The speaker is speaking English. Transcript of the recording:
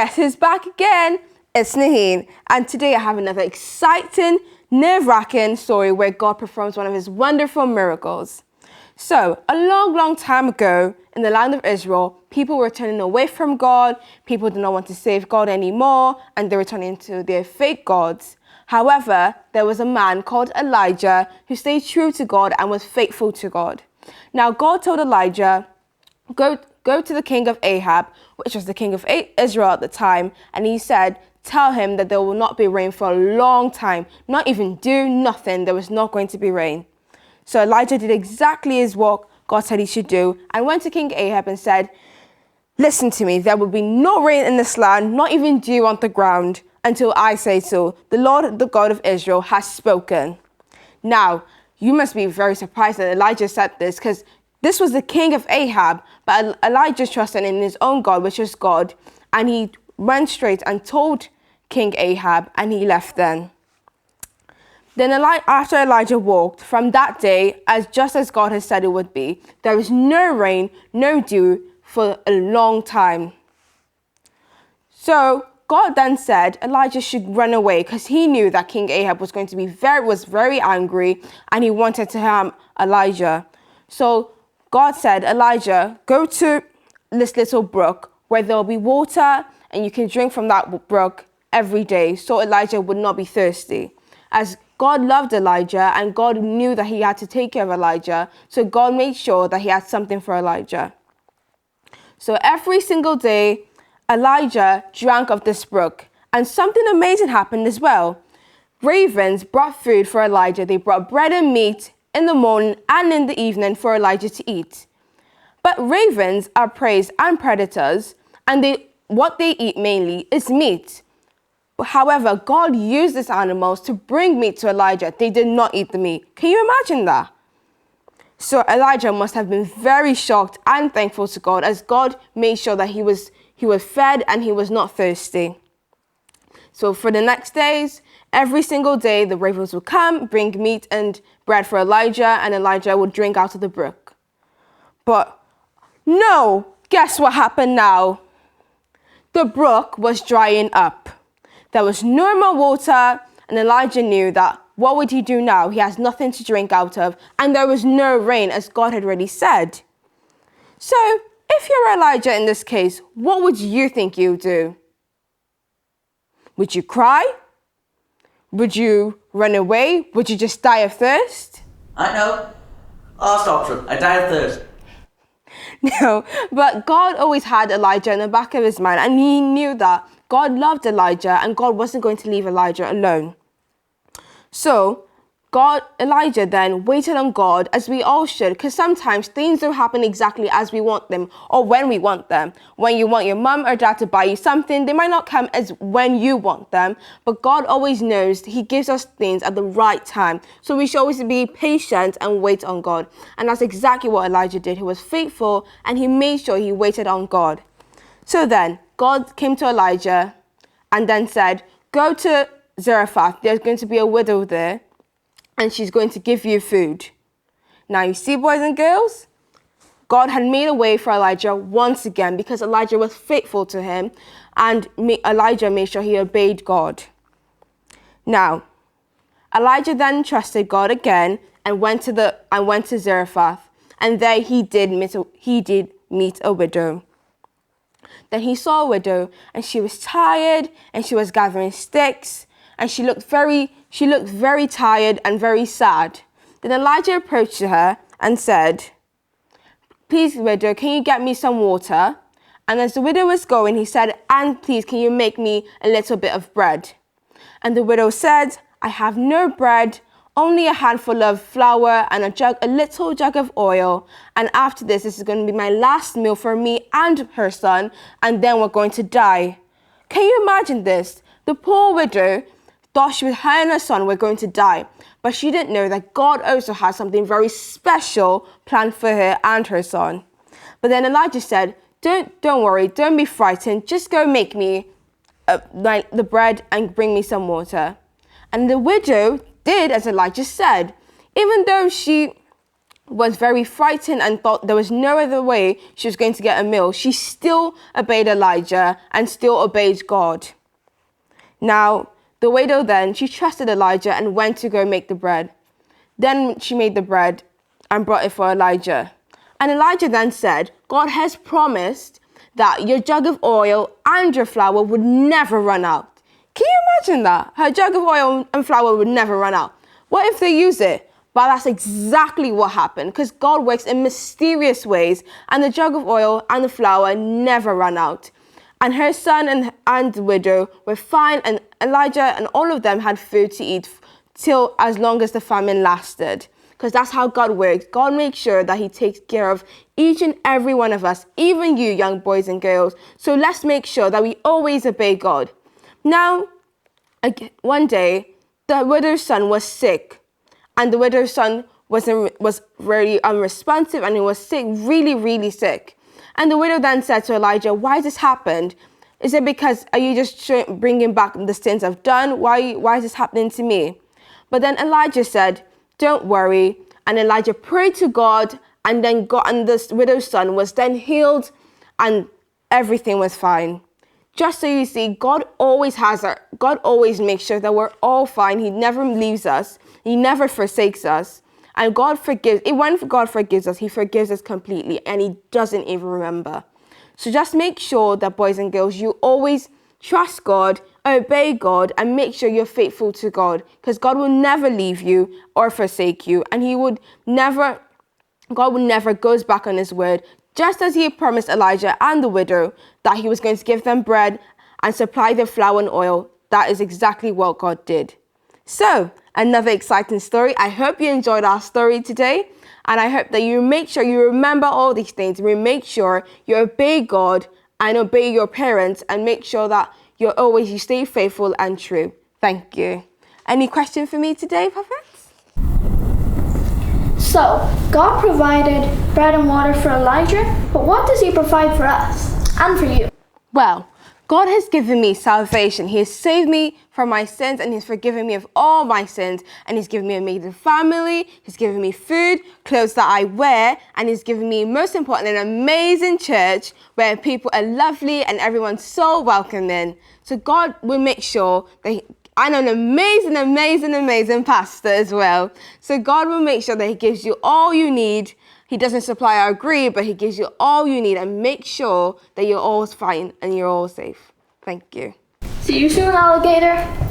Guess who's back again? It's Naheen, and today I have another exciting, nerve-wracking story where God performs one of his wonderful miracles. So, a long time ago, in the land of Israel, people were turning away from God, people did not want to save God anymore, and they were turning to their fake gods. However, there was a man called Elijah who stayed true to God and was faithful to God. Now, God told Elijah, go to the king of Ahab, which was the king of Israel at the time, and he said, tell him that there will not be rain for a long time, not even dew, nothing, there was not going to be rain. So Elijah did exactly as what God said he should do, and went to King Ahab and said, listen to me, there will be no rain in this land, not even dew on the ground, until I say so. The Lord, the God of Israel, has spoken. Now, you must be very surprised that Elijah said this, because this was the king of Ahab, but Elijah trusted in his own God, which is God, and he went straight and told King Ahab, and he left then. Then after Elijah walked, from that day, just as God had said it would be, there was no rain, no dew for a long time. So God then said Elijah should run away because he knew that King Ahab was going to be very angry, and he wanted to harm Elijah. So God said, Elijah, go to this little brook where there'll be water and you can drink from that brook every day, so Elijah would not be thirsty. As God loved Elijah and God knew that he had to take care of Elijah, so God made sure that he had something for Elijah. So every single day, Elijah drank of this brook, and something amazing happened as well. Ravens brought food for Elijah. They brought bread and meat in the morning and in the evening for Elijah to eat. But ravens are prey and predators, and what they eat mainly is meat. However, God used these animals to bring meat to Elijah. They did not eat the meat. Can you imagine that? So Elijah must have been very shocked and thankful to God, as God made sure that he was fed and he was not thirsty. So for the next days, every single day, the ravens would come, bring meat and bread for Elijah, and Elijah would drink out of the brook. But no, guess what happened now? The brook was drying up. There was no more water, and Elijah knew that what would he do now? He has nothing to drink out of, and there was no rain, as God had already said. So, if you're Elijah in this case, what would you think you would do? Would you cry? Would you run away? Would you just die of thirst? I know. Last option, I die of thirst. No, but God always had Elijah in the back of his mind, and he knew that God loved Elijah and God wasn't going to leave Elijah alone. So Elijah then waited on God, as we all should, because sometimes things don't happen exactly as we want them or when we want them. When you want your mum or dad to buy you something, they might not come as when you want them, but God always knows he gives us things at the right time. So we should always be patient and wait on God. And that's exactly what Elijah did. He was faithful and he made sure he waited on God. So then God came to Elijah and then said, go to Zarephath. There's going to be a widow there, and she's going to give you food. Now, you see, boys and girls, God had made a way for Elijah once again because Elijah was faithful to him, and Elijah made sure he obeyed God. Now, Elijah then trusted God again and went to Zarephath, and there he did meet a widow. Then he saw a widow, and she was tired, and she was gathering sticks, and she looked very tired and very sad. Then Elijah approached her and said, please, widow, can you get me some water? And as the widow was going, he said, and please, can you make me a little bit of bread? And the widow said, I have no bread, only a handful of flour and a little jug of oil. And after this is going to be my last meal for me and her son, and then we're going to die. Can you imagine this? The poor widow thought her and her son were going to die, but she didn't know that God also had something very special planned for her and her son. But then Elijah said, don't worry, don't be frightened, just go make me the bread and bring me some water. And the widow did as Elijah said. Even though she was very frightened and thought there was no other way she was going to get a meal, she still obeyed Elijah and still obeyed God. Now, the widow then, she trusted Elijah and went to go make the bread. Then she made the bread and brought it for Elijah. And Elijah then said, God has promised that your jug of oil and your flour would never run out. Can you imagine that? Her jug of oil and flour would never run out. What if they use it? But that's exactly what happened, because God works in mysterious ways, and the jug of oil and the flour never ran out. And her son and the widow were fine, and Elijah and all of them had food to eat till as long as the famine lasted. Because that's how God works. God makes sure that he takes care of each and every one of us, even you young boys and girls. So let's make sure that we always obey God. Now, one day, the widow's son was sick. And the widow's son was very unresponsive, and he was sick, really, really sick. And the widow then said to Elijah, why has this happened? Is it because, are you just bringing back the sins I've done? Why is this happening to me? But then Elijah said, don't worry. And Elijah prayed to God, and then God and this widow's son was then healed, and everything was fine. Just so you see, God always makes sure that we're all fine. He never leaves us. He never forsakes us. And God forgives. When God forgives us, he forgives us completely, and he doesn't even remember. So just make sure that, boys and girls, you always trust God, obey God, and make sure you're faithful to God, because God will never leave you or forsake you, and God would never goes back on his word, just as he had promised Elijah and the widow that he was going to give them bread and supply their flour and oil. That is exactly what God did. So, another exciting story. I hope you enjoyed our story today, and I hope that you make sure you remember all these things. We make sure you obey God and obey your parents, and make sure that you stay faithful and true. Thank you. Any question for me today, Puppets? So, God provided bread and water for Elijah, but what does he provide for us and for you? Well, God has given me salvation. He has saved me from my sins, and he's forgiven me of all my sins. And he's given me an amazing family. He's given me food, clothes that I wear, and he's given me, most important, an amazing church where people are lovely and everyone's so welcoming. So God will make sure that I'm an amazing pastor as well. So God will make sure that he gives you all you need. He doesn't supply our greed, but he gives you all you need, and make sure that you're always fine and you're all safe. Thank you. See you soon, alligator.